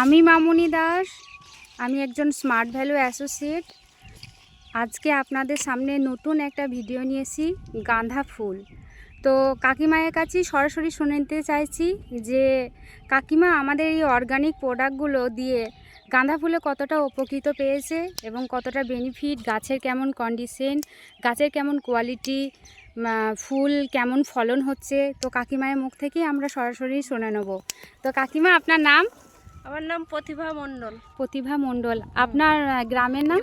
আমি মামনি দাস, আমি একজন স্মার্ট ভ্যালু অ্যাসোসিয়েট। আজকে আপনাদের সামনে নতুন একটা ভিডিও নিয়েছি গাঁদা ফুল। তো কাকিমায়ের কাছেই সরাসরি শুনে নিতে চাইছি যে কাকিমা আমাদের এই অর্গানিক প্রোডাক্টগুলো দিয়ে গাঁদা ফুলে কতটা উপকৃত পেয়েছে এবং কতটা বেনিফিট, গাছের কেমন কন্ডিশন, গাছের কেমন কোয়ালিটি, ফুল কেমন ফলন হচ্ছে। তো কাকিমায়ের মুখ থেকেই আমরা সরাসরি শুনে নেব। তো কাকিমা, আপনার নাম? আমার নাম প্রতিভা মণ্ডল। প্রতিভা মণ্ডল। আপনার গ্রামের নাম?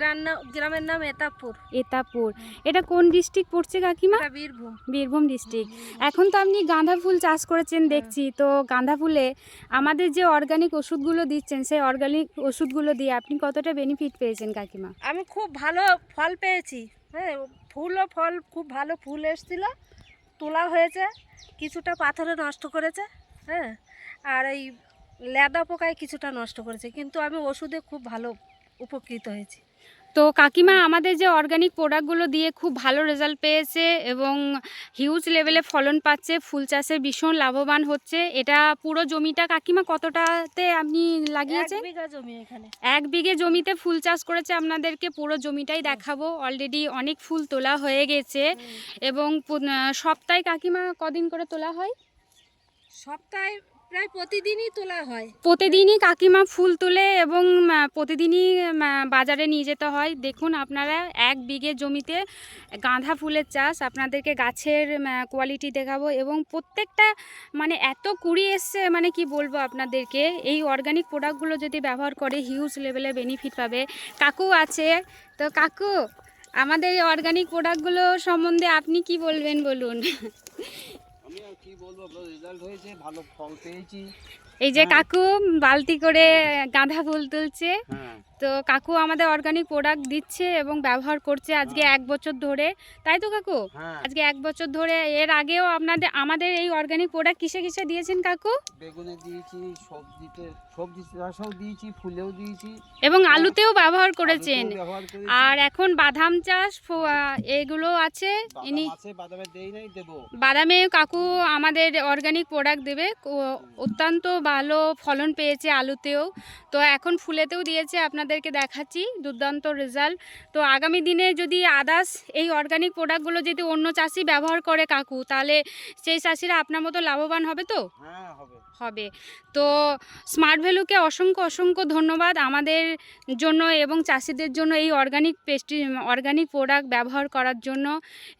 গ্রামের নাম এতাপুর। এতাপুর। এটা কোন ডিস্ট্রিক্ট পড়ছে কাকিমা? বীরভূম। বীরভূম ডিস্ট্রিক্ট। এখন তো আপনি গাঁদা ফুল চাষ করেছেন দেখছি, তো গাঁদা ফুলে আমাদের যে অর্গানিক ওষুধগুলো দিচ্ছেন, সেই অর্গানিক ওষুধগুলো দিয়ে আপনি কতটা বেনিফিট পেয়েছেন কাকিমা? আমি খুব ভালো ফল পেয়েছি। হ্যাঁ, ফল খুব ভালো ফুল এসেছিল, তোলা হয়েছে, কিছুটা পাথরে নষ্ট করেছে। হ্যাঁ, আর এই লেদা পোকায় কিছুটা নষ্ট করেছে, কিন্তু আমি ওষুধে খুব ভালো উপকৃত হয়েছি। তো কাকিমা আমাদের যে অর্গানিক প্রোডাক্টগুলো দিয়ে খুব ভালো রেজাল্ট পেয়েছে এবং হিউজ লেভেলে ফলন পাচ্ছে, ফুল চাষে ভীষণ লাভবান হচ্ছে। এটা পুরো জমিটা কাকিমা কতটাতে আপনি লাগিয়েছেন? 1 বিঘা জমি এখানে। 1 বিঘে জমিতে ফুল চাষ করেছে। আপনাদেরকে পুরো জমিটাই দেখাবো। অলরেডি অনেক ফুল তোলা হয়ে গেছে এবং সপ্তাহে কাকিমা কদিন করে তোলা হয়? সপ্তাহে প্রায় প্রতিদিনই তোলা হয়। প্রতিদিনই কাকিমা ফুল তোলে এবং প্রতিদিনই বাজারে নিয়ে যেতে হয়। দেখুন আপনারা 1 বিঘে জমিতে গাঁদা ফুলের চাষ। আপনাদেরকে গাছের কোয়ালিটি দেখাবো এবং প্রত্যেকটা মানে এত কুড়ি এসছে, মানে কি বলবো আপনাদেরকে। এই অর্গানিক প্রোডাক্টগুলো যদি ব্যবহার করে হিউজ লেভেলে বেনিফিট পাবে। কাকু আছে, তো কাকু আমাদের এই অর্গানিক প্রোডাক্টগুলো সম্বন্ধে আপনি কি বলবেন বলুন। আমি আর কি বলবো, রেজাল্ট হয়েছে, ভালো ফল পেয়েছি। এই যে কাকু বালতি করে গাঁদা ফুল তুলছে। হ্যাঁ, তো কাকু আমাদের অর্গানিক প্রোডাক্ট দিচ্ছে এবং ব্যবহার করছে আজকে 1 বছর ধরে, তাই তো কাকু? হ্যাঁ। আজকে 1 বছর ধরে। এর আগেও আমাদের এই অর্গানিক প্রোডাক্ট কিসে কিসে দিয়েছেন কাকু? বেগুনে দিয়েছি, সবজি চাষেও দিয়েছি, ফুলেও দিয়েছি এবং আলুতেও ব্যবহার করেছেন। আলুতেও ব্যবহার করেছি। আর এখন বাদাম চাষ এগুলো আছে। ইনি বাদামে দেই নাই, দেবো। বাদামে কাকু আমাদের অর্গানিক প্রোডাক্ট দেবে। অত্যন্ত ভালো ফলন পেয়েছে আলুতেও, তো এখন ফুলেতেও দিয়েছে। আপনাদেরকে দেখাচ্ছি দুর্দান্ত রেজাল্ট। তো আগামী দিনে যদি আদার্স এই অর্গানিক প্রোডাক্টগুলো যদি অন্য চাষি ব্যবহার করে কাকু, তাহলে সেই চাষিরা আপনার মতো লাভবান হবে তো? হ্যাঁ, হবে। হবে। তো স্মার্ট ভ্যালুকে অসংখ্য অসংখ্য ধন্যবাদ আমাদের জন্য এবং চাষিদের জন্য এই অর্গানিক প্রোডাক্ট ব্যবহার করার জন্য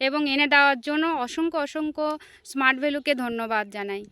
এবং এনে দেওয়ার জন্য অসংখ্য অসংখ্য স্মার্ট ভ্যালুকে ধন্যবাদ জানাই।